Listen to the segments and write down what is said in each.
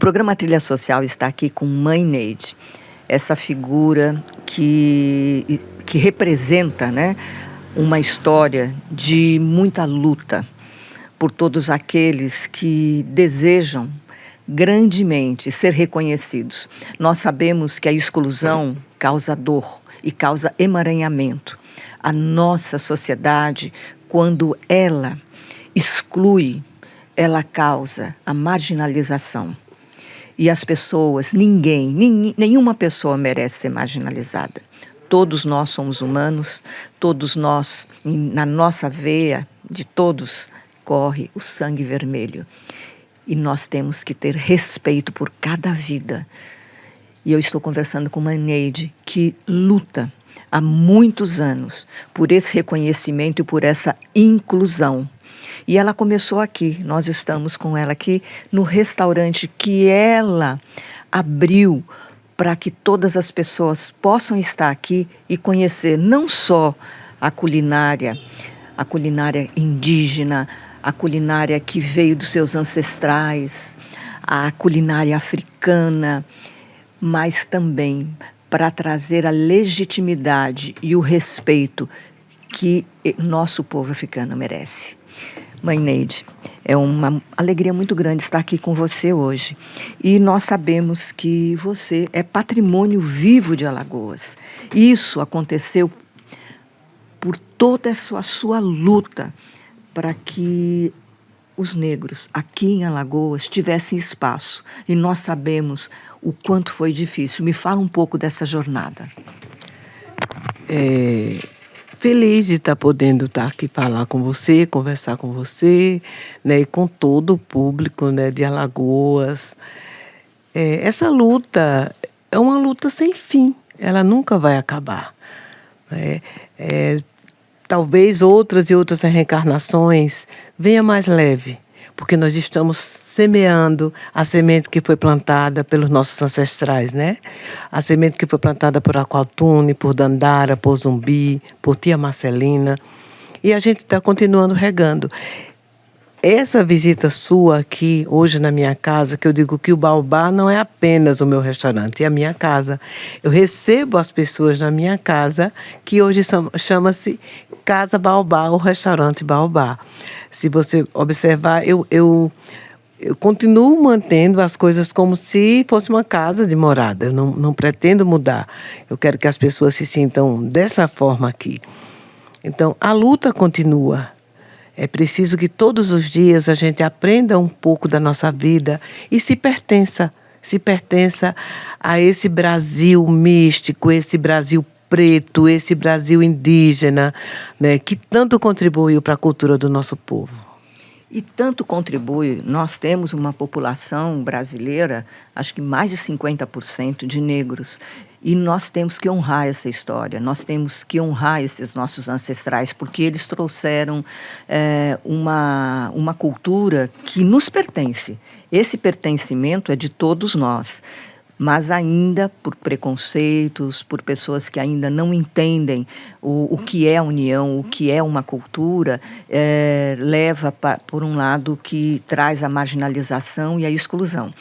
programa Trilha Social está aqui com Mãe Neide, essa figura que representa, né, uma história de muita luta por todos aqueles que desejam grandemente ser reconhecidos. Nós sabemos que a exclusão causa dor e causa emaranhamento. A nossa sociedade, quando ela exclui, ela causa a marginalização. E as pessoas, nenhuma pessoa merece ser marginalizada. Todos nós somos humanos, todos nós, na nossa veia, de todos, corre o sangue vermelho. E nós temos que ter respeito por cada vida. E eu estou conversando com uma Neide que luta há muitos anos por esse reconhecimento e por essa inclusão. E ela começou aqui, nós estamos com ela aqui no restaurante que ela abriu para que todas as pessoas possam estar aqui e conhecer não só a culinária indígena, a culinária que veio dos seus ancestrais, a culinária africana, mas também para trazer a legitimidade e o respeito que nosso povo africano merece. Mãe Neide, é uma alegria muito grande estar aqui com você hoje. E nós sabemos que você é patrimônio vivo de Alagoas. Isso aconteceu por toda a sua luta para que os negros aqui em Alagoas tivessem espaço. E nós sabemos o quanto foi difícil. Me fala um pouco dessa jornada. Feliz de estar podendo estar aqui falar com você, conversar com você, né, e com todo o público, né, de Alagoas. Essa luta é uma luta sem fim, ela nunca vai acabar. Talvez outras e outras reencarnações venha mais leve, porque nós estamos semeando a semente que foi plantada pelos nossos ancestrais, né? A semente que foi plantada por Aqualtune, por Dandara, por Zumbi, por Tia Marcelina. E a gente está continuando regando. Essa visita sua aqui, hoje na minha casa, que eu digo que o Baobá não é apenas o meu restaurante, é a minha casa. Eu recebo as pessoas na minha casa, que hoje chama-se Casa Baobá, o restaurante Baobá. Se você observar, eu continuo mantendo as coisas como se fosse uma casa de morada. Eu não pretendo mudar. Eu quero que as pessoas se sintam dessa forma aqui. Então, a luta continua. É preciso que todos os dias a gente aprenda um pouco da nossa vida e se pertença a esse Brasil místico, esse Brasil preto, esse Brasil indígena, né, que tanto contribuiu para a cultura do nosso povo. E tanto contribui, nós temos uma população brasileira, acho que mais de 50% de negros, e nós temos que honrar essa história, nós temos que honrar esses nossos ancestrais, porque eles trouxeram uma cultura que nos pertence. Esse pertencimento é de todos nós. Mas ainda por preconceitos, por pessoas que ainda não entendem o que é a união, o que é uma cultura, leva por um lado que traz a marginalização e a exclusão.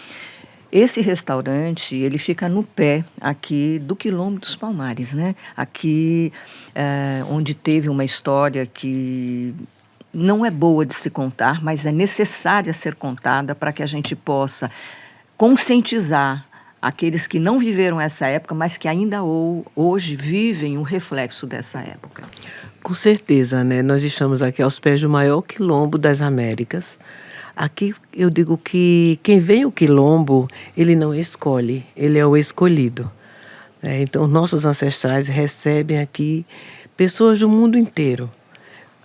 Esse restaurante, ele fica no pé aqui do Quilombo dos Palmares, né? Aqui onde teve uma história que não é boa de se contar, mas é necessária ser contada para que a gente possa conscientizar aqueles que não viveram essa época, mas que ainda hoje vivem um reflexo dessa época. Com certeza, né? Nós estamos aqui aos pés do maior quilombo das Américas. Aqui eu digo que quem vem ao quilombo, ele não escolhe, ele é o escolhido. Então, nossos ancestrais recebem aqui pessoas do mundo inteiro.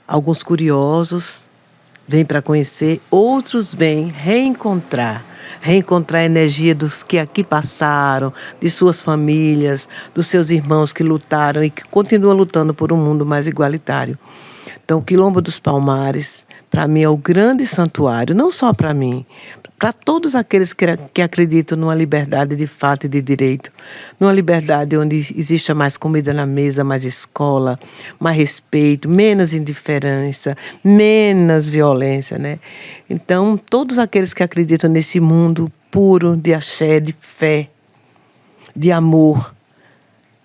Alguns curiosos vêm para conhecer, outros vêm reencontrar a energia dos que aqui passaram, de suas famílias, dos seus irmãos que lutaram e que continuam lutando por um mundo mais igualitário. Então, o Quilombo dos Palmares, para mim, é o grande santuário, não só para mim, para todos aqueles que acreditam numa liberdade de fato e de direito, numa liberdade onde exista mais comida na mesa, mais escola, mais respeito, menos indiferença, menos violência, né? Então, todos aqueles que acreditam nesse mundo puro, de axé, de fé, de amor.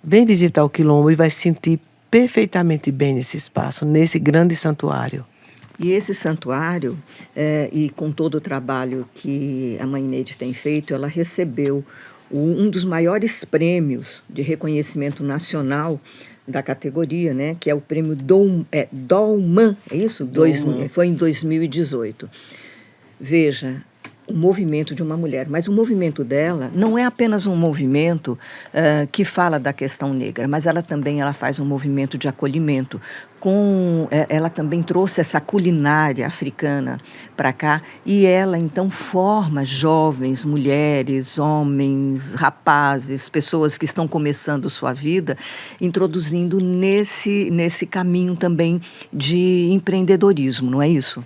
Vem visitar o Quilombo e vai se sentir perfeitamente bem nesse espaço, nesse grande santuário. E esse santuário, e com todo o trabalho que a Mãe Neide tem feito, ela recebeu um dos maiores prêmios de reconhecimento nacional da categoria, né, que é o prêmio Dolman, é isso? Foi em 2018. Veja, o movimento de uma mulher, mas o movimento dela não é apenas um movimento que fala da questão negra, mas ela faz um movimento de acolhimento. Ela também trouxe essa culinária africana para cá e ela então forma jovens, mulheres, homens, rapazes, pessoas que estão começando sua vida, introduzindo nesse caminho também de empreendedorismo, não é isso?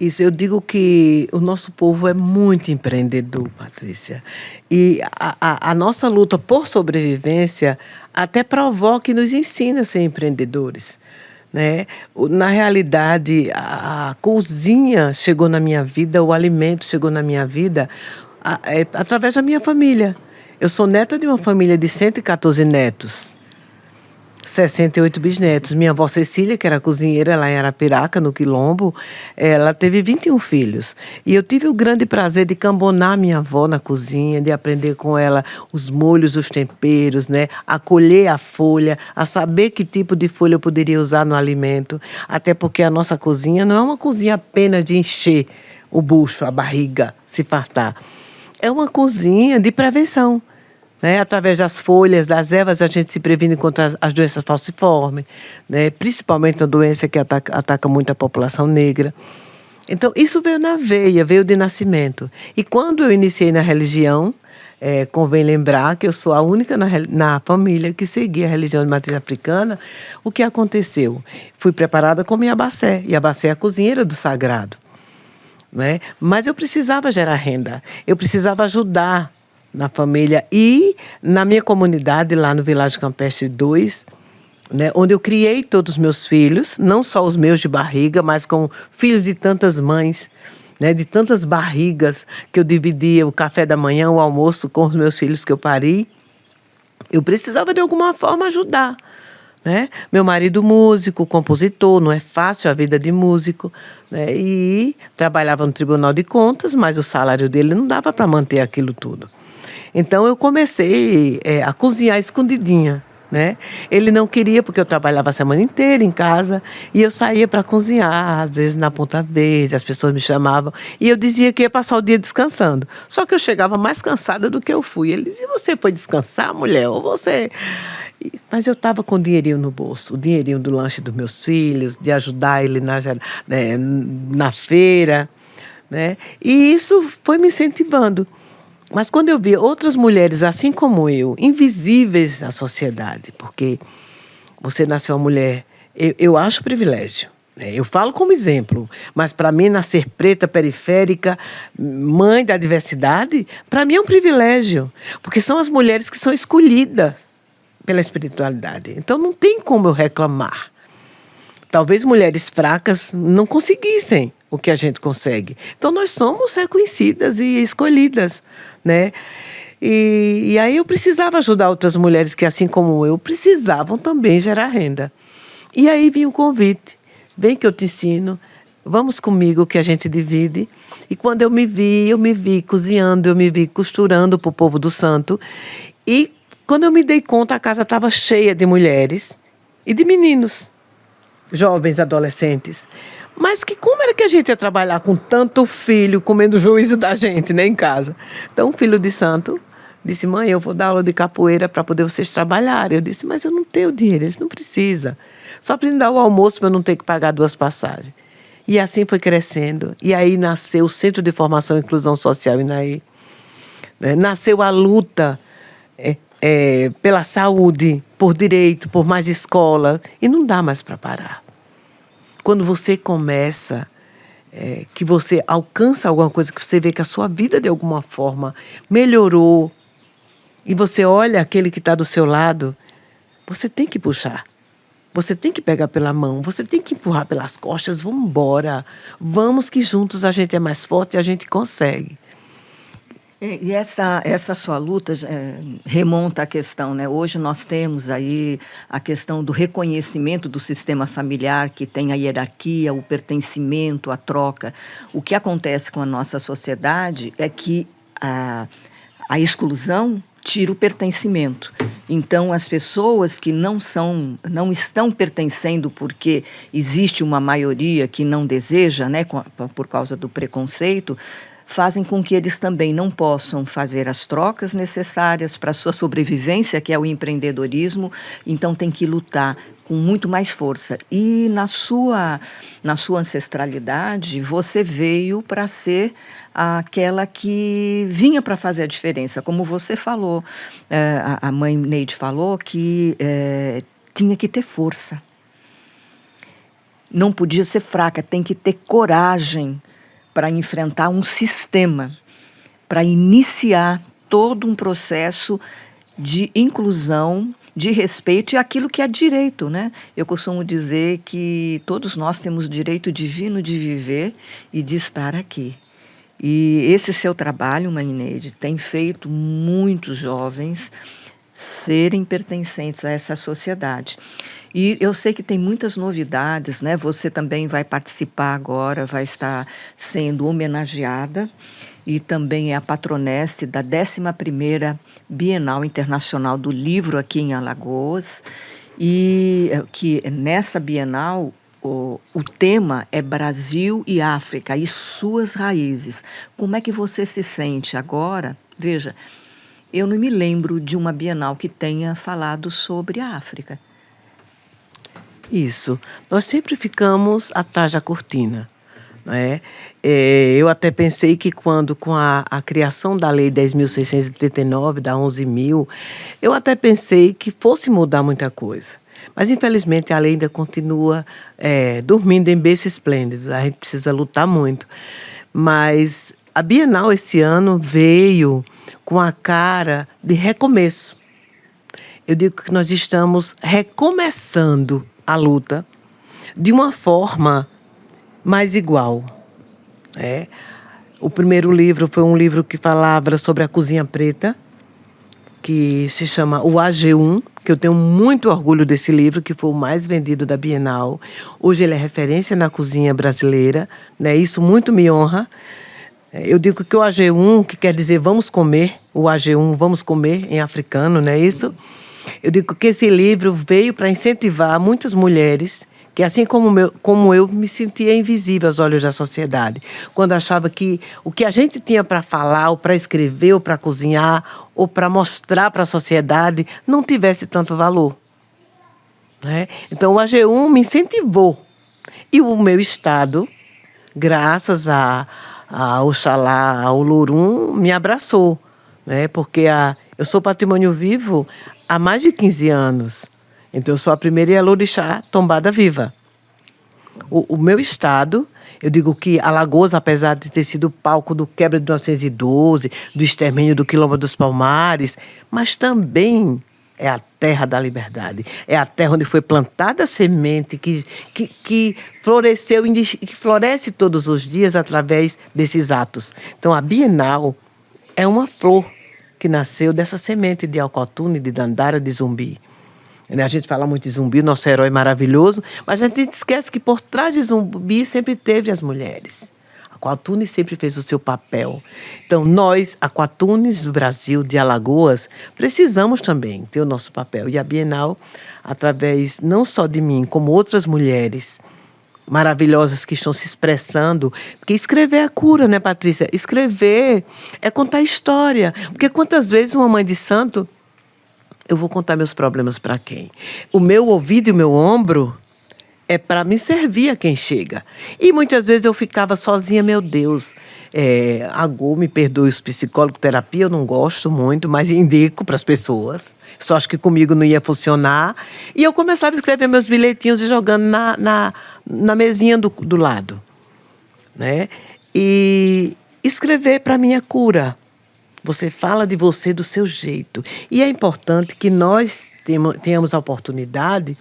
Isso, eu digo que o nosso povo é muito empreendedor, Patrícia. E a nossa luta por sobrevivência até provoca e nos ensina a ser empreendedores, né? Na realidade, a cozinha chegou na minha vida, o alimento chegou na minha vida através da minha família. Eu sou neta de uma família de 114 netos. 68 bisnetos. Minha avó Cecília, que era cozinheira lá em Arapiraca, no Quilombo, ela teve 21 filhos. E eu tive o grande prazer de cambonar minha avó na cozinha, de aprender com ela os molhos, os temperos, né? A colher a folha, a saber que tipo de folha eu poderia usar no alimento. Até porque a nossa cozinha não é uma cozinha apenas de encher o bucho, a barriga, se fartar. É uma cozinha de prevenção. Né? Através das folhas, das ervas, a gente se previne contra as doenças falciformes, né? Principalmente uma doença que ataca muito a população negra. Então, isso veio na veia, veio de nascimento. E quando eu iniciei na religião, convém lembrar que eu sou a única na família que seguia a religião de matriz africana. O que aconteceu? Fui preparada como Iabacé. Iabacé é a cozinheira do sagrado. Né? Mas eu precisava gerar renda, eu precisava ajudar na família e na minha comunidade, lá no Vilarejo Campestre 2, né, onde eu criei todos os meus filhos, não só os meus de barriga, mas com filhos de tantas mães, né, de tantas barrigas, que eu dividia o café da manhã, o almoço com os meus filhos que eu pari. Eu precisava de alguma forma ajudar. Né? Meu marido músico, compositor, não é fácil a vida de músico, né? E trabalhava no Tribunal de Contas, mas o salário dele não dava para manter aquilo tudo. Então, eu comecei a cozinhar escondidinha, né? Ele não queria, porque eu trabalhava a semana inteira em casa, e eu saía para cozinhar, às vezes na Ponta Verde, as pessoas me chamavam, e eu dizia que ia passar o dia descansando. Só que eu chegava mais cansada do que eu fui. Ele dizia, você foi descansar, mulher? Ou você... Mas eu estava com o dinheirinho no bolso, o dinheirinho do lanche dos meus filhos, de ajudar ele na feira, né? E isso foi me incentivando. Mas quando eu vi outras mulheres, assim como eu, invisíveis à sociedade, porque você nasceu uma mulher, eu acho privilégio, né? Eu falo como exemplo, mas para mim nascer preta, periférica, mãe da diversidade, para mim é um privilégio, porque são as mulheres que são escolhidas pela espiritualidade. Então não tem como eu reclamar. Talvez mulheres fracas não conseguissem o que a gente consegue. Então nós somos reconhecidas e escolhidas, né? E aí eu precisava ajudar outras mulheres que, assim como eu, precisavam também gerar renda. E aí vinha o convite. Vem que eu te ensino. Vamos comigo que a gente divide. E quando eu me vi cozinhando, eu me vi costurando para o povo do santo. E quando eu me dei conta, a casa estava cheia de mulheres e de meninos, jovens, adolescentes. Mas como era que a gente ia trabalhar com tanto filho comendo o juízo da gente, né, em casa? Então, o filho de santo disse, mãe, eu vou dar aula de capoeira para poder vocês trabalharem. Eu disse, mas eu não tenho dinheiro, eles não precisam. Só para me dar o almoço para eu não ter que pagar 2 passagens. E assim foi crescendo. E aí nasceu o Centro de Formação e Inclusão Social INAE. Nasceu a luta pela saúde, por direito, por mais escola, e não dá mais para parar. Quando você começa, que você alcança alguma coisa, que você vê que a sua vida de alguma forma melhorou, e você olha aquele que está do seu lado, você tem que puxar, você tem que pegar pela mão, você tem que empurrar pelas costas, vamos embora, vamos que juntos a gente é mais forte e a gente consegue. E essa sua luta remonta à questão, né? Hoje nós temos aí a questão do reconhecimento do sistema familiar, que tem a hierarquia, o pertencimento, a troca. O que acontece com a nossa sociedade é que a exclusão tira o pertencimento. Então, as pessoas que não estão pertencendo porque existe uma maioria que não deseja, né, por causa do preconceito, fazem com que eles também não possam fazer as trocas necessárias para a sua sobrevivência, que é o empreendedorismo. Então, tem que lutar com muito mais força. E na sua ancestralidade, você veio para ser aquela que vinha para fazer a diferença. Como você falou, a mãe Neide falou que tinha que ter força. Não podia ser fraca, tem que ter coragem para enfrentar um sistema, para iniciar todo um processo de inclusão, de respeito e aquilo que é direito, né? Eu costumo dizer que todos nós temos direito divino de viver e de estar aqui. E esse seu trabalho, Mãe Neide, tem feito muitos jovens serem pertencentes a essa sociedade. E eu sei que tem muitas novidades, né? Você também vai participar agora, vai estar sendo homenageada e também é a patronesse da 11ª Bienal Internacional do Livro aqui em Alagoas. E que nessa Bienal o tema é Brasil e África e suas raízes. Como é que você se sente agora? Veja, eu não me lembro de uma Bienal que tenha falado sobre a África. Isso. Nós sempre ficamos atrás da cortina, não é? Eu até pensei que quando, com a criação da Lei 10.639, da 11.000, eu até pensei que fosse mudar muita coisa. Mas, infelizmente, a lei ainda continua dormindo em berço esplêndido. A gente precisa lutar muito. Mas a Bienal esse ano veio com a cara de recomeço. Eu digo que nós estamos recomeçando a luta de uma forma mais igual. O primeiro livro foi um livro que falava sobre a cozinha preta, que se chama o AG1, que eu tenho muito orgulho desse livro, que foi o mais vendido da Bienal. Hoje ele é referência na cozinha brasileira, né? Isso muito me honra. Eu digo que o AG1, que quer dizer vamos comer, o AG1, vamos comer em africano, não é isso? Eu digo que esse livro veio para incentivar muitas mulheres que, assim como eu, me sentia invisível aos olhos da sociedade, quando achava que o que a gente tinha para falar, ou para escrever, ou para cozinhar, ou para mostrar para a sociedade, não tivesse tanto valor. Né? Então, o AG1 me incentivou. E o meu estado, graças a Oxalá, ao Lorum, me abraçou. Né? Porque eu sou patrimônio vivo há mais de 15 anos. Então, eu sou a primeira Ialorixá tombada viva. O meu estado, eu digo que Alagoas, apesar de ter sido palco do quebra de 1912, do extermínio do Quilombo dos Palmares, mas também é a terra da liberdade. É a terra onde foi plantada a semente que floresceu e que floresce todos os dias através desses atos. Então, a Bienal é uma flor que nasceu dessa semente de Alcotune, de Dandara, de Zumbi. A gente fala muito de Zumbi, nosso herói maravilhoso, mas a gente esquece que por trás de Zumbi sempre teve as mulheres. A Aquatune sempre fez o seu papel. Então, nós, Aquatunes do Brasil, de Alagoas, precisamos também ter o nosso papel. E a Bienal, através não só de mim, como outras mulheres maravilhosas que estão se expressando, porque escrever é a cura, né, Patrícia? Escrever é contar história, porque quantas vezes uma mãe de santo, eu vou contar meus problemas para quem? O meu ouvido e o meu ombro é para me servir a quem chega. E muitas vezes eu ficava sozinha, meu Deus, me perdoe os psicólogos, terapia eu não gosto muito, mas indico para as pessoas. Só acho que comigo não ia funcionar. E eu começava a escrever meus bilhetinhos e jogando na mesinha do lado. Né? E escrever para mim é cura. Você fala de você do seu jeito. E é importante que nós tenhamos a oportunidade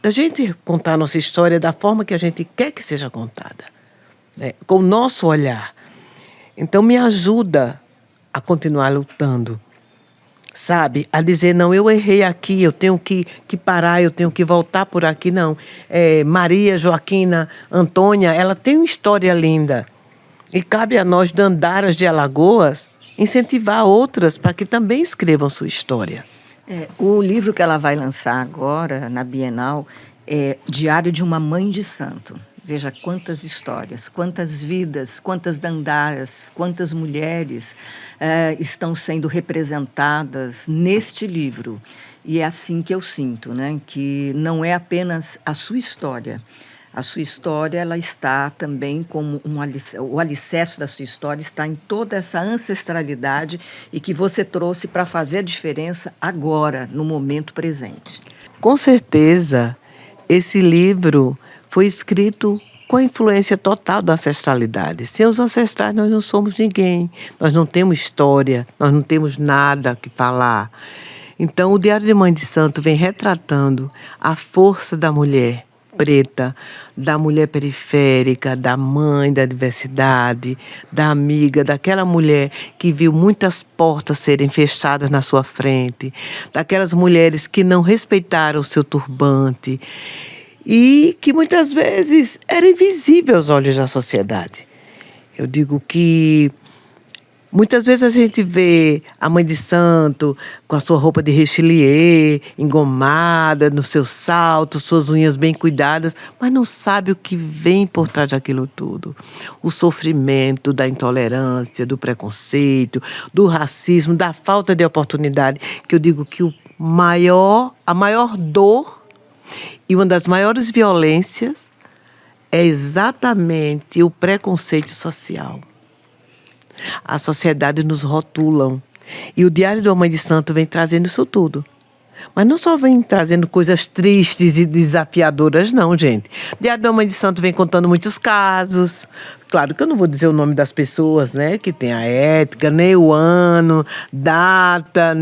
da gente contar a nossa história da forma que a gente quer que seja contada. Né? Com o nosso olhar. Então, me ajuda a continuar lutando. Sabe? A dizer, não, eu errei aqui, eu tenho que parar, eu tenho que voltar por aqui, não. Maria Joaquina Antônia, ela tem uma história linda. E cabe a nós, Dandaras de Alagoas, incentivar outras para que também escrevam sua história. O livro que ela vai lançar agora, na Bienal, é Diário de uma Mãe de Santo. Veja quantas histórias, quantas vidas, quantas dandaras, quantas mulheres estão sendo representadas neste livro. E é assim que eu sinto, né? Que não é apenas a sua história. A sua história, ela está também como o alicerce da sua história está em toda essa ancestralidade e que você trouxe para fazer a diferença agora, no momento presente. Com certeza, esse livro foi escrito com a influência total da ancestralidade. Sem os ancestrais, nós não somos ninguém. Nós não temos história, nós não temos nada que falar. Então, o Diário de Mãe de Santo vem retratando a força da mulher preta, da mulher periférica, da mãe da diversidade, da amiga, daquela mulher que viu muitas portas serem fechadas na sua frente, daquelas mulheres que não respeitaram o seu turbante e que muitas vezes era invisível aos olhos da sociedade. Eu digo que muitas vezes a gente vê a Mãe de Santo com a sua roupa de rechelier, engomada, no seu salto, suas unhas bem cuidadas, mas não sabe o que vem por trás daquilo tudo. O sofrimento da intolerância, do preconceito, do racismo, da falta de oportunidade, que eu digo que a maior dor e uma das maiores violências é exatamente o preconceito social. A sociedade nos rotulam. E o Diário de uma Mãe de Santo vem trazendo isso tudo. Mas não só vem trazendo coisas tristes e desafiadoras, não, gente. O Diário de uma Mãe de Santo vem contando muitos casos. Claro que eu não vou dizer o nome das pessoas, né? Que tem a ética, nem o ano, data,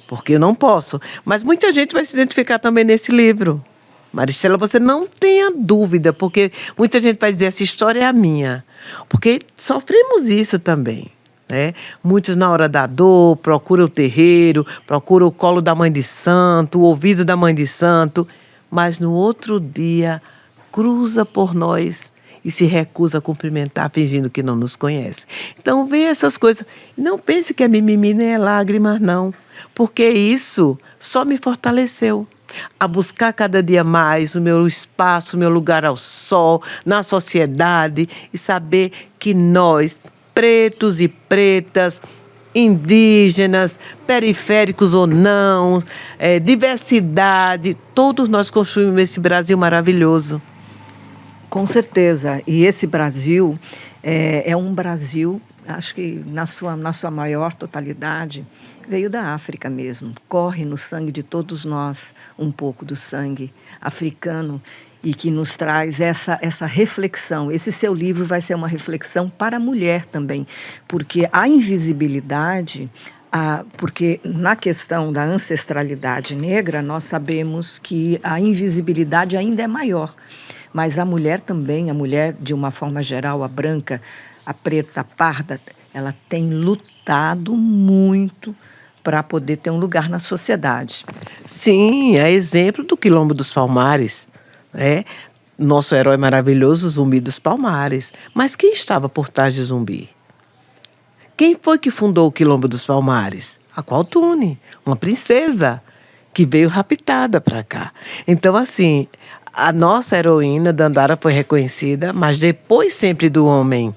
porque eu não posso. Mas muita gente vai se identificar também nesse livro. Maristela, você não tenha dúvida, porque muita gente vai dizer, essa história é a minha. Porque sofremos isso também, né? Muitos, na hora da dor, procuram o terreiro, procuram o colo da Mãe de Santo, o ouvido da Mãe de Santo, mas no outro dia cruza por nós e se recusa a cumprimentar, fingindo que não nos conhece. Então, vê essas coisas. Não pense que é mimimi nem é lágrimas, não, porque isso só me fortaleceu a buscar cada dia mais o meu espaço, o meu lugar ao sol, na sociedade, e saber que nós, pretos e pretas, indígenas, periféricos ou não, diversidade, todos nós construímos esse Brasil maravilhoso. Com certeza. E esse Brasil é um Brasil, acho que na sua maior totalidade, veio da África mesmo. Corre no sangue de todos nós um pouco do sangue africano e que nos traz essa reflexão. Esse seu livro vai ser uma reflexão para a mulher também, porque a invisibilidade... porque na questão da ancestralidade negra, nós sabemos que a invisibilidade ainda é maior. Mas a mulher também, a mulher de uma forma geral, a branca, a preta, a parda, ela tem lutado muito para poder ter um lugar na sociedade. Sim, é exemplo do Quilombo dos Palmares, né? Nosso herói maravilhoso, Zumbi dos Palmares. Mas quem estava por trás de Zumbi? Quem foi que fundou o Quilombo dos Palmares? A Qualtune, uma princesa que veio raptada para cá. Então, assim, a nossa heroína, Dandara, foi reconhecida, mas depois sempre do homem.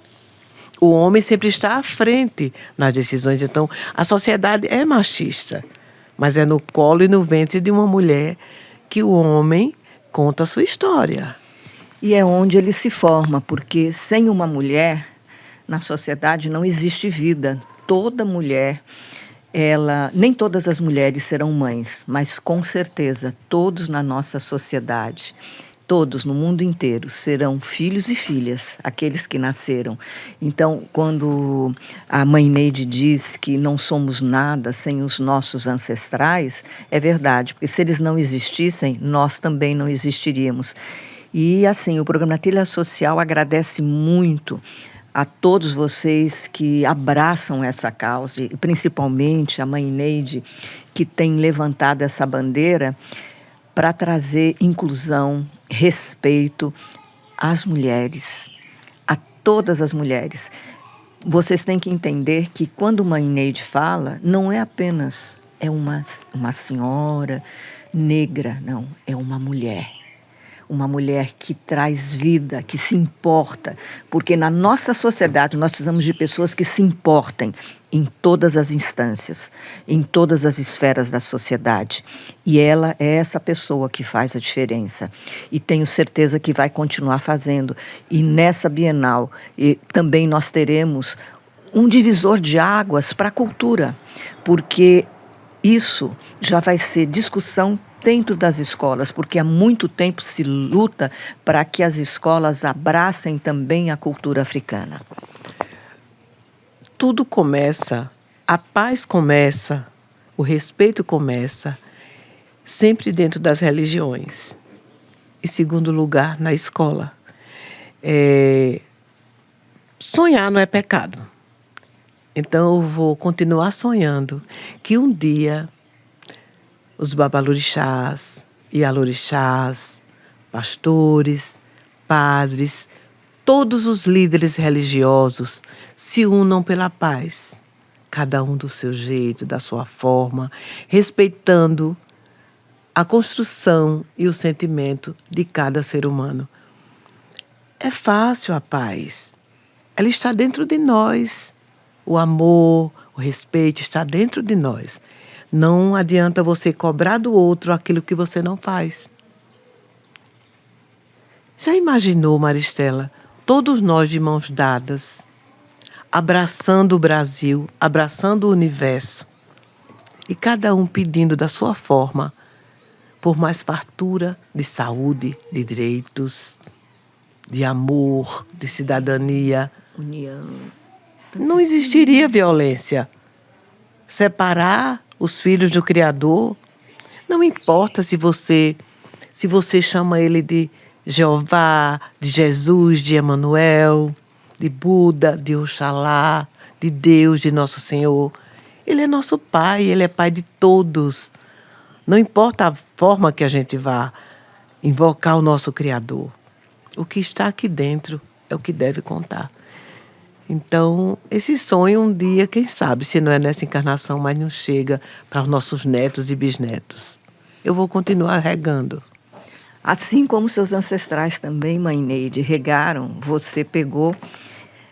O homem sempre está à frente nas decisões. Então, a sociedade é machista, mas é no colo e no ventre de uma mulher que o homem conta a sua história. E é onde ele se forma, porque sem uma mulher, na sociedade não existe vida. Toda mulher, nem todas as mulheres serão mães, mas com certeza todos na nossa sociedade, todos no mundo inteiro serão filhos e filhas, aqueles que nasceram. Então, quando a mãe Neide diz que não somos nada sem os nossos ancestrais, é verdade, porque se eles não existissem, nós também não existiríamos. E assim, o programa Trilha Social agradece muito a todos vocês que abraçam essa causa, e principalmente a mãe Neide, que tem levantado essa bandeira para trazer inclusão, respeito às mulheres, a todas as mulheres. Vocês têm que entender que quando mãe Neide fala, não é apenas uma senhora negra, não, é uma mulher. Uma mulher que traz vida, que se importa, porque na nossa sociedade nós precisamos de pessoas que se importem em todas as instâncias, em todas as esferas da sociedade. E ela é essa pessoa que faz a diferença. E tenho certeza que vai continuar fazendo. E nessa Bienal também nós teremos um divisor de águas para a cultura, porque isso já vai ser discussão dentro das escolas, porque há muito tempo se luta para que as escolas abracem também a cultura africana. Tudo começa, a paz começa, o respeito começa, sempre dentro das religiões. Em segundo lugar, na escola. Sonhar não é pecado. Então eu vou continuar sonhando que um dia os babalorixás, ialorixás, pastores, padres, todos os líderes religiosos se unam pela paz, cada um do seu jeito, da sua forma, respeitando a construção e o sentimento de cada ser humano. É fácil a paz, ela está dentro de nós, o amor, o respeito está dentro de nós. Não adianta você cobrar do outro aquilo que você não faz. Já imaginou, Maristela, todos nós de mãos dadas, abraçando o Brasil, abraçando o universo, e cada um pedindo da sua forma por mais fartura de saúde, de direitos, de amor, de cidadania. União. Não existiria violência. Separar os filhos do Criador, não importa se você chama ele de Jeová, de Jesus, de Emanuel, de Buda, de Oxalá, de Deus, de Nosso Senhor. Ele é nosso Pai, Ele é Pai de todos. Não importa a forma que a gente vá invocar o nosso Criador. O que está aqui dentro é o que deve contar. Então, esse sonho um dia, quem sabe, se não é nessa encarnação, mas não chega para os nossos netos e bisnetos. Eu vou continuar regando. Assim como seus ancestrais também, mãe Neide, regaram, você pegou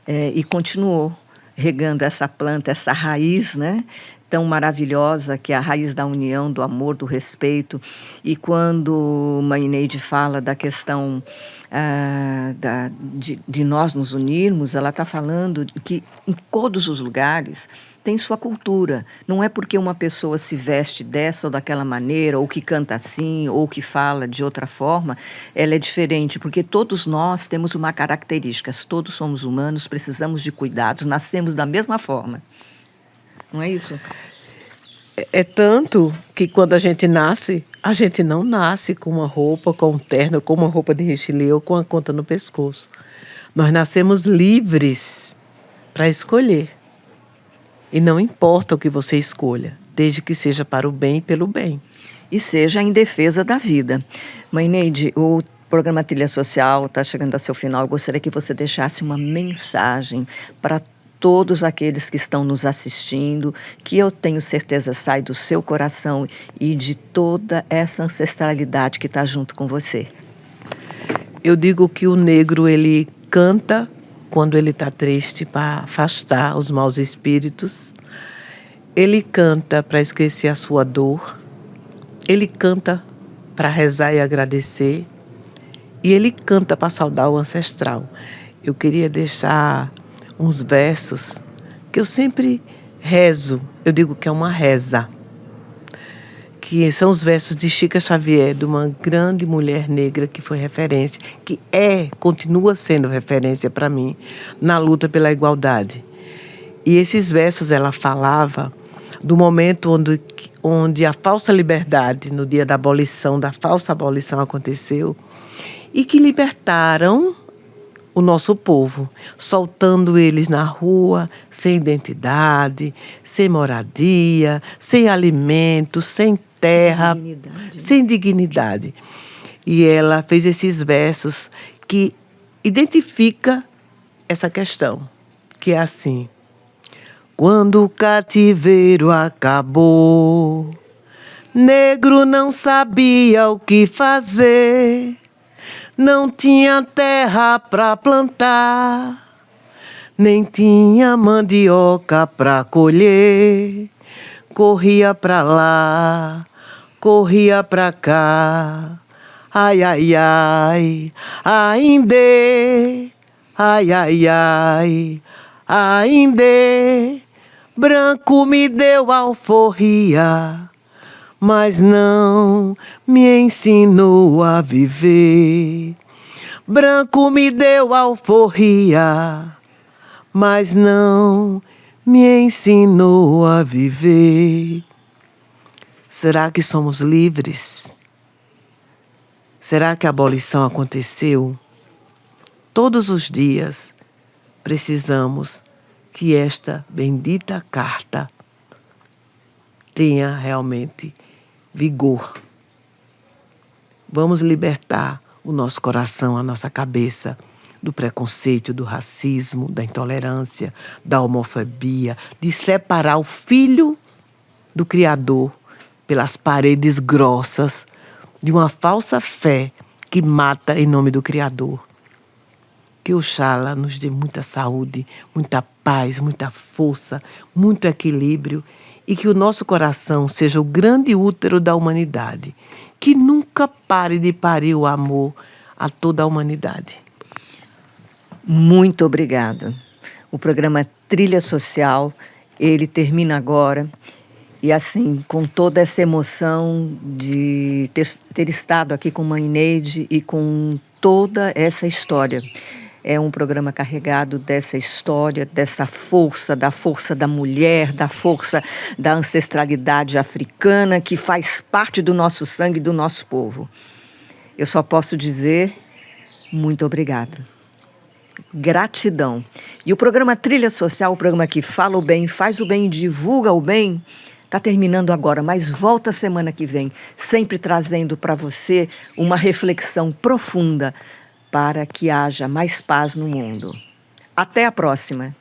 e continuou regando essa planta, essa raiz, né? Tão maravilhosa, que é a raiz da união, do amor, do respeito. E quando mãe Neide fala da questão de nós nos unirmos, ela está falando que em todos os lugares tem sua cultura. Não é porque uma pessoa se veste dessa ou daquela maneira, ou que canta assim, ou que fala de outra forma, ela é diferente, porque todos nós temos uma característica, todos somos humanos, precisamos de cuidados, nascemos da mesma forma. Não é isso? É tanto que quando a gente não nasce com uma roupa, com um terno, com uma roupa de rechilê ou com a conta no pescoço. Nós nascemos livres para escolher. E não importa o que você escolha, desde que seja para o bem e pelo bem. E seja em defesa da vida. Mãe Neide, o programa Trilha Social está chegando a seu final. Eu gostaria que você deixasse uma mensagem para todos aqueles que estão nos assistindo, que eu tenho certeza sai do seu coração e de toda essa ancestralidade que está junto com você. Eu digo que o negro, ele canta quando ele está triste para afastar os maus espíritos. Ele canta para esquecer a sua dor. Ele canta para rezar e agradecer. E ele canta para saudar o ancestral. Eu queria deixar uns versos que eu sempre rezo. Eu digo que é uma reza. Que são os versos de Chica Xavier, de uma grande mulher negra que foi referência, que continua sendo referência para mim, na luta pela igualdade. E esses versos ela falava do momento onde a falsa liberdade, no dia da abolição, da falsa abolição aconteceu, e que libertaram o nosso povo, soltando eles na rua, sem identidade, sem moradia, sem alimento, sem terra, sem dignidade. E ela fez esses versos que identifica essa questão, que é assim: quando o cativeiro acabou, negro não sabia o que fazer, não tinha terra para plantar, nem tinha mandioca para colher. Corria para lá, corria para cá, ai, ai, ai, ainda, ai, ai, ai, ainda. Branco me deu alforria, mas não me ensinou a viver. Branco me deu alforria, mas não me ensinou a viver. Será que somos livres? Será que a abolição aconteceu? Todos os dias precisamos que esta bendita carta tenha realmente vigor. Vamos libertar o nosso coração, a nossa cabeça do preconceito, do racismo, da intolerância, da homofobia, de separar o filho do Criador pelas paredes grossas de uma falsa fé que mata em nome do Criador. Que Oxalá nos dê muita saúde, muita paz, muita força, muito equilíbrio e que o nosso coração seja o grande útero da humanidade, que nunca pare de parir o amor a toda a humanidade. Muito obrigada. O programa Trilha Social, ele termina agora. E assim, com toda essa emoção de ter estado aqui com Mãe Neide e com toda essa história. É um programa carregado dessa história, dessa força, da força da mulher, da força da ancestralidade africana que faz parte do nosso sangue, do nosso povo. Eu só posso dizer muito obrigada. Gratidão. E o programa Trilha Social, o programa que fala o bem, faz o bem e divulga o bem, está terminando agora, mas volta semana que vem, sempre trazendo para você uma reflexão profunda para que haja mais paz no mundo. Até a próxima!